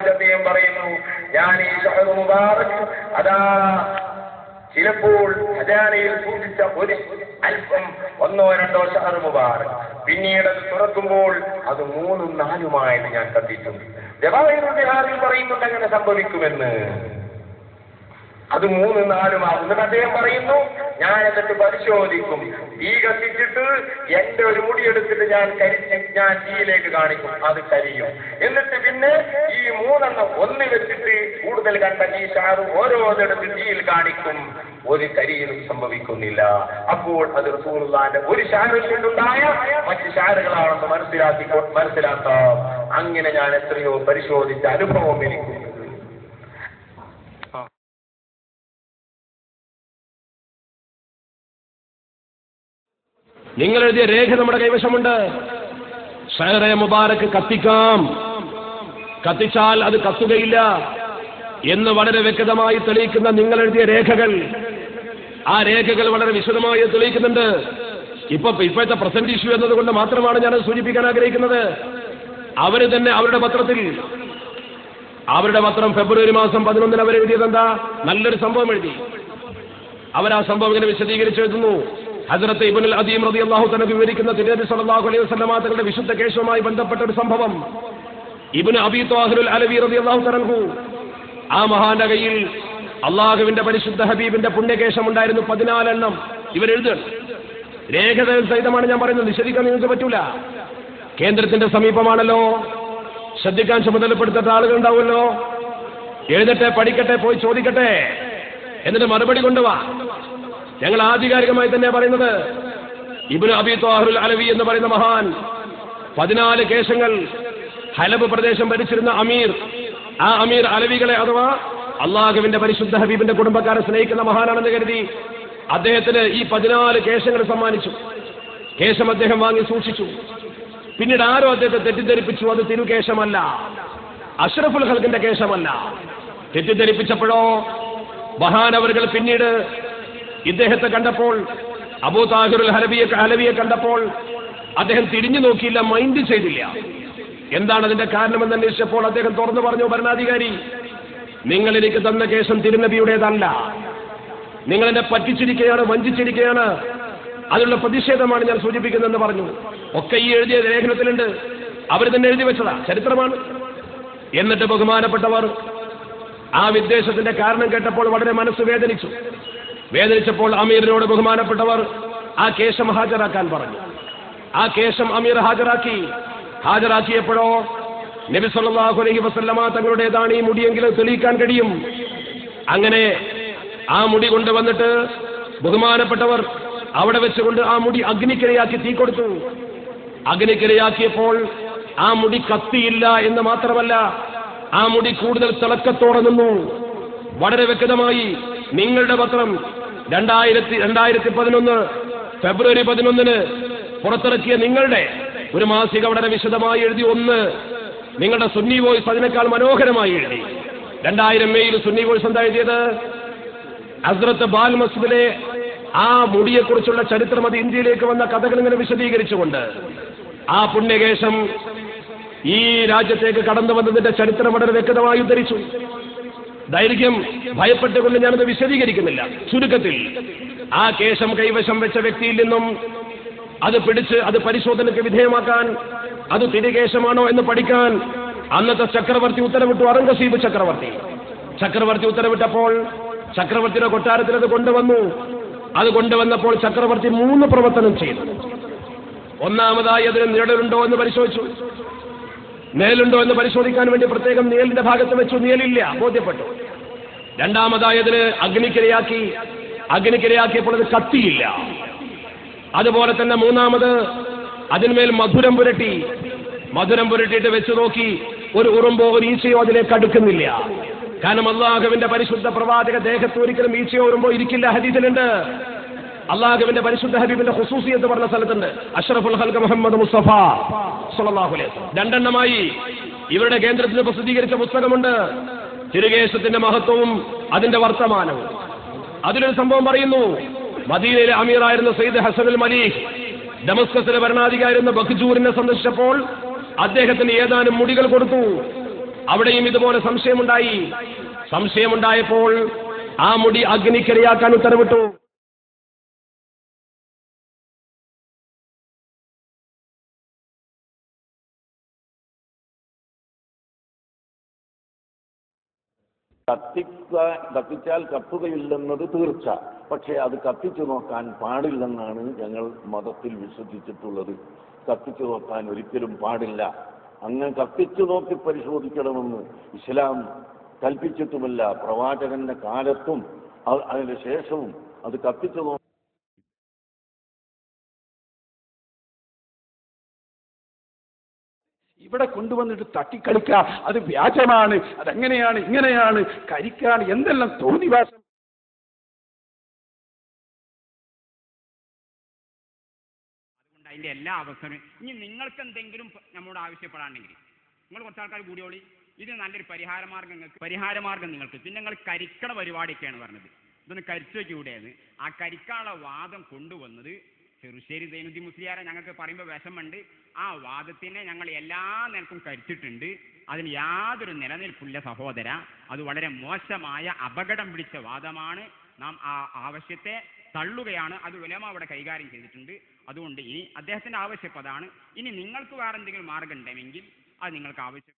അദ്ദേഹം പറയുന്നു, ഞാൻ ഈ ഷഹ്ർ മുബാറക് അതാ ചിലപ്പോൾ ഖജാനയിൽ സൂക്ഷിച്ച ഒരു അല്പം 1 or 2 ഷഹ്ർ മുബാറക് പിന്നീട് അത് തുറക്കുമ്പോൾ അത് 3 or 4 ഞാൻ കണ്ടിട്ടുണ്ട്. ജവാഹിറുൽ ബിഹാറിൽ പറയുന്നുണ്ട് അങ്ങനെ സംഭവിക്കുമെന്ന്. അത് 3 or 4 എന്നിട്ട് അദ്ദേഹം പറയുന്നു, ഞാൻ എന്നിട്ട് പരിശോധിക്കും, തീ കത്തിച്ചിട്ട് എന്റെ ഒരു മുടിയെടുത്തിട്ട് ഞാൻ തീയിലേക്ക് കാണിക്കും, അത് കരിയും. എന്നിട്ട് പിന്നെ ഈ 3 ഒന്ന് വെച്ചിട്ട് കൂടുതൽ കണ്ട ഈ ഷാറ് ഓരോന്നെടുത്ത് തീയിൽ കാണിക്കും, ഒരു കരിയിലും സംഭവിക്കുന്നില്ല. അപ്പോൾ അത് റസൂലുള്ളാഹിന്റെ ഒരു ഷാറിൽ നിന്നുണ്ടായ മറ്റ് ഷാറുകളാണെന്ന് മനസ്സിലാക്കാം. അങ്ങനെ ഞാൻ എത്രയോ പരിശോധിച്ച അനുഭവം എനിക്കുണ്ട്. നിങ്ങൾ എഴുതിയ രേഖ നമ്മുടെ കൈവശമുണ്ട്. ഷഹ്റെ മുബാറക്ക് കത്തിക്കാം, കത്തിച്ചാൽ അത് കത്തുകയില്ല എന്ന് വളരെ വ്യക്തമായി തെളിയിക്കുന്ന നിങ്ങൾ എഴുതിയ രേഖകൾ, ആ രേഖകൾ വളരെ വിശദമായി തെളിയിക്കുന്നുണ്ട്. ഇപ്പോഴത്തെ പ്രസന്റ് ഇഷ്യൂ എന്നതുകൊണ്ട് മാത്രമാണ് ഞാനത് സൂചിപ്പിക്കാൻ ആഗ്രഹിക്കുന്നത്. അവര് തന്നെ അവരുടെ പത്രം ഫെബ്രുവരി മാസം 11 അവരെഴുതിയത് എന്താ? നല്ലൊരു സംഭവം എഴുതി. അവരാ സംഭവം ഇങ്ങനെ വിശദീകരിച്ച് എഴുതുന്നു. ഹസ്രത്ത് ഇബ്നുൽ അദീം റളിയല്ലാഹു തആല വിവരിക്കുന്ന തിരുനബി സല്ലല്ലാഹു അലൈഹി വസല്ലം തങ്ങളുടെ വിശുദ്ധ കേശവുമായി ബന്ധപ്പെട്ട ഒരു സംഭവം. ഇബ്നു അബീ ത്വാഹിറുൽ അലവി റളിയല്ലാഹു തആല ആ മഹാന്റെ കയ്യിൽ അള്ളാഹുവിന്റെ പരിശുദ്ധ ഹബീബിന്റെ പുണ്യകേശം ഉണ്ടായിരുന്നു 14 ഇവരെഴുതുകയാണ്. രേഖകൾ സഹിതമാണ് ഞാൻ പറയുന്നത്, നിഷേധിക്കാൻ നിങ്ങൾക്ക് പറ്റൂല. കേന്ദ്രത്തിന്റെ സമീപമാണല്ലോ, ശ്രദ്ധിക്കാൻ ചുമതലപ്പെടുത്തേണ്ട ആളുകൾ ഉണ്ടാവുമല്ലോ. എഴുതട്ടെ, പഠിക്കട്ടെ, പോയി ചോദിക്കട്ടെ, എന്നിട്ട് മറുപടി കൊണ്ടുവാ. ഞങ്ങൾ ആധികാരികമായി തന്നെ പറയുന്നത്, ഇബ്നു അബീ ത്വാഹിറുൽ അലവി എന്ന് പറയുന്ന മഹാൻ 14 കേശങ്ങൾ ഹലബ് പ്രദേശം ഭരിച്ചിരുന്ന അമീർ, ആ അമീർ അലവികളെ അഥവാ അള്ളാഹുവിന്റെ പരിശുദ്ധ ഹബീബിന്റെ കുടുംബക്കാരെ സ്നേഹിക്കുന്ന മഹാനാണെന്ന് കരുതി അദ്ദേഹത്തിന് ഈ 14 കേശങ്ങൾ സമ്മാനിച്ചു. കേശം അദ്ദേഹം വാങ്ങി സൂക്ഷിച്ചു. പിന്നീട് ആരോ അദ്ദേഹത്തെ തെറ്റിദ്ധരിപ്പിച്ചു, അത് തിരുകേശമല്ല, അഷ്റഫുൽ ഖൽഖിന്റെ കേശമല്ല. തെറ്റിദ്ധരിപ്പിച്ചപ്പോഴോ മഹാനവറുകൾ പിന്നീട് ഇദ്ദേഹത്തെ കണ്ടപ്പോൾ, അബൂ താഹിറുൽ അലവിയെ കണ്ടപ്പോൾ അദ്ദേഹം തിരിഞ്ഞു നോക്കിയില്ല, മൈൻഡ് ചെയ്തില്ല. എന്താണ് അതിന്റെ കാരണമെന്ന് അന്വേഷിച്ചപ്പോൾ അദ്ദേഹം തുറന്നു പറഞ്ഞു, ഭരണാധികാരി, നിങ്ങൾ എനിക്ക് തന്ന കേശം തിരുനബിയുടേതല്ല, നിങ്ങൾ എന്നെ പറ്റിച്ചിരിക്കുകയാണ്, വഞ്ചിച്ചിരിക്കുകയാണ്, അതിനുള്ള പ്രതിഷേധമാണ് ഞാൻ സൂചിപ്പിക്കുന്നതെന്ന് പറഞ്ഞു. ഒക്കെ ഈ എഴുതിയ ലേഖനത്തിലുണ്ട്, അവർ തന്നെ എഴുതി വെച്ചതാ, ചരിത്രമാണ്. എന്നിട്ട് ബഹുമാനപ്പെട്ടവർ ആ വിദ്വേഷത്തിന്റെ കാരണം കേട്ടപ്പോൾ വളരെ മനസ്സ് വേദനിച്ചപ്പോൾ അമീറിനോട് ബഹുമാനപ്പെട്ടവർ ആ കേശം ഹാജരാക്കാൻ പറഞ്ഞു. ആ കേശം അമീർ ഹാജരാക്കിയപ്പോഴോ നബി സല്ലല്ലാഹു അലൈഹി വസല്ലമ തങ്ങളുടേതാണ് ഈ മുടിയെങ്കിലും തെളിയിക്കാൻ കഴിയും. അങ്ങനെ ആ മുടി കൊണ്ടുവന്നിട്ട് ബഹുമാനപ്പെട്ടവർ അവിടെ വെച്ചുകൊണ്ട് ആ മുടി അഗ്നിക്കിരയാക്കി തീ കൊടുത്തു. അഗ്നിക്കിരയാക്കിയപ്പോൾ ആ മുടി കത്തിയില്ല എന്ന് മാത്രമല്ല, ആ മുടി കൂടുതൽ തിളക്കത്തോടെ നിന്നു. വളരെ വ്യക്തമായി നിങ്ങളുടെ പത്രം 2011 ഫെബ്രുവരി 11 പുറത്തിറക്കിയ നിങ്ങളുടെ ഒരു മാസിക വളരെ വിശദമായി എഴുതി. നിങ്ങളുടെ സുന്നി വോയ്സ് അതിനേക്കാൾ മനോഹരമായി എഴുതി. 2000 മെയ്യിൽ സുന്നി വോയ്സ് എന്താ എഴുതിയത്? ഹസ്രത്ത് ബാൽ മസ്ജിദിലെ ആ മുടിയെക്കുറിച്ചുള്ള ചരിത്രം, അത് ഇന്ത്യയിലേക്ക് വന്ന കഥകൾ ഇങ്ങനെ വിശദീകരിച്ചുകൊണ്ട് ആ പുണ്യകേശം ഈ രാജ്യത്തേക്ക് കടന്നു വന്നതിന്റെ ചരിത്രം വളരെ വ്യക്തമായി ഉദ്ധരിച്ചു. ദൈർഘ്യം ഭയപ്പെട്ടുകൊണ്ട് ഞാനത് വിശദീകരിക്കുന്നില്ല. ചുരുക്കത്തിൽ ആ കേശം കൈവശം വെച്ച വ്യക്തിയിൽ നിന്നും അത് പിടിച്ച് അത് പരിശോധനയ്ക്ക് വിധേയമാക്കാൻ, അത് തിരുകേശമാണോ എന്ന് പഠിക്കാൻ അന്നത്തെ ചക്രവർത്തി ഉത്തരവിട്ടു. ഔറംഗസീബ് ചക്രവർത്തി ഉത്തരവിട്ടപ്പോൾ ചക്രവർത്തിയുടെ കൊട്ടാരത്തിൽ അത് കൊണ്ടുവന്നു. അത് കൊണ്ടുവന്നപ്പോൾ ചക്രവർത്തി 3 പ്രവർത്തനം ചെയ്തു. ഒന്നാമതായി അതിന് നിഴലുണ്ടോ എന്ന് പരിശോധിച്ചു. നിഴലുണ്ടോ എന്ന് പരിശോധിക്കാൻ വേണ്ടി പ്രത്യേകം നിഴലിന്റെ ഭാഗത്ത് വെച്ചു. നിഴലില്ല, ബോധ്യപ്പെട്ടു. രണ്ടാമതായി അതിന് അഗ്നിക്കിരയാക്കിയപ്പോൾ അത് കത്തിയില്ല. അതുപോലെ തന്നെ മൂന്നാമത് അതിന്മേൽ മധുരം പുരട്ടിയിട്ട് വെച്ചു നോക്കി, ഒരു ഉറുമ്പോ ഒരു ഈച്ചയോ അതിലേക്ക് അടുക്കുന്നില്ല. കാരണം അള്ളാഹുവിന്റെ പരിശുദ്ധ പ്രവാചക ദേഹത്ത് ഒരിക്കലും ഈച്ചയോ ഉറുമ്പോ ഇരിക്കില്ല. ഹദീസിലുണ്ട്. അള്ളാഹുവിന്റെ പരിശുദ്ധ ഹബീബിന്റെ ഖുസൂസിയത്ത് പറഞ്ഞ സ്ഥലത്തുണ്ട്. അഷ്റഫുൽ ഖൽഖ് മുഹമ്മദ് മുസ്തഫ സ്വല്ലല്ലാഹു അലൈഹി വസല്ലം. 2 ഇവരുടെ കേന്ദ്രത്തിൽ പ്രസിദ്ധീകരിച്ച പുസ്തകമുണ്ട്, തിരുകേശത്തിന്റെ മഹത്വവും അതിന്റെ വർത്തമാനവും. അതിലൊരു സംഭവം പറയുന്നു. മദീനയിലെ അമീറായിരുന്ന സയ്യിദ് ഹസനുൽ മലീക് ഡമസ്കസിലെ ഭരണാധികാരിയായിരുന്ന ബഖ്ജൂറിനെ സന്ദർശിച്ചപ്പോൾ അദ്ദേഹത്തിന് ഏതാനും മുടികൾ കൊടുത്തു. അവിടെയും ഇതുപോലെ സംശയമുണ്ടായപ്പോൾ ആ മുടി അഗ്നിക്കിരയാക്കാൻ ഉത്തരവിട്ടു. കത്തിച്ചാൽ കത്തുകയില്ലെന്നത് തീർച്ച. പക്ഷേ അത് കത്തിച്ചു നോക്കാൻ പാടില്ലെന്നാണ് ഞങ്ങൾ മതത്തിൽ വിശ്വസിച്ചിട്ടുള്ളത്. കത്തിച്ചു നോക്കാൻ ഒരിക്കലും പാടില്ല. അങ്ങ് കത്തിച്ചു നോക്കി പരിശോധിക്കണമെന്ന് ഇസ്ലാം കൽപ്പിച്ചിട്ടുമില്ല. പ്രവാചകന്റെ കാലത്തും അതിന് ശേഷവും അത് കത്തിച്ചു നോക്കി ഇവിടെ കൊണ്ടുവന്നിട്ട് തട്ടിക്കളിക്കുക, അത് വ്യാജമാണ്, അതെങ്ങനെയാണ് ഇങ്ങനെയാണ്, കരിക്കാണ്, എന്തെല്ലാം തോന്നിവാസം. അതുകൊണ്ട് അതിന്റെ എല്ലാ അവസരവും ഇനി നിങ്ങൾക്ക് എന്തെങ്കിലും നമ്മോട് ആവശ്യപ്പെടാണെങ്കിൽ നിങ്ങൾ കുറച്ച് ആൾക്കാർ കൂടിയോളി, ഇത് നല്ലൊരു പരിഹാരമാർഗം നിങ്ങൾക്ക്. പിന്നെ നിങ്ങൾ കരിക്കണ പരിപാടിയൊക്കെയാണ് പറഞ്ഞത്, ഇതൊന്ന് കരിച്ചു വയ്ക്കൂടെയെന്ന്. ആ കരിക്കാനുള്ള വാദം കൊണ്ടുവന്നത് ചെറുശ്ശേരി സൈനുദ്ദീൻ മുസ്ലിയാരെ. ഞങ്ങൾക്ക് പറയുമ്പോൾ വിഷമുണ്ട്. ആ വാദത്തിനെ ഞങ്ങൾ എല്ലാ നിലക്കും കരിച്ചിട്ടുണ്ട്. അതിന് യാതൊരു നിലനിൽപ്പില്ല സഹോദര. അത് വളരെ മോശമായ അപകടം പിടിച്ച വാദമാണ്. നാം ആ ആവശ്യത്തെ തള്ളുകയാണ്. അത് ഉലമ അവിടെ കൈകാര്യം ചെയ്തിട്ടുണ്ട്. അതുകൊണ്ട് ഇനി അദ്ദേഹത്തിന്റെ ആവശ്യപ്പതാണ്. ഇനി നിങ്ങൾക്ക് വേറെ എന്തെങ്കിലും മാർഗം ഉണ്ടെങ്കിൽ അത് നിങ്ങൾക്ക് ആവശ്യം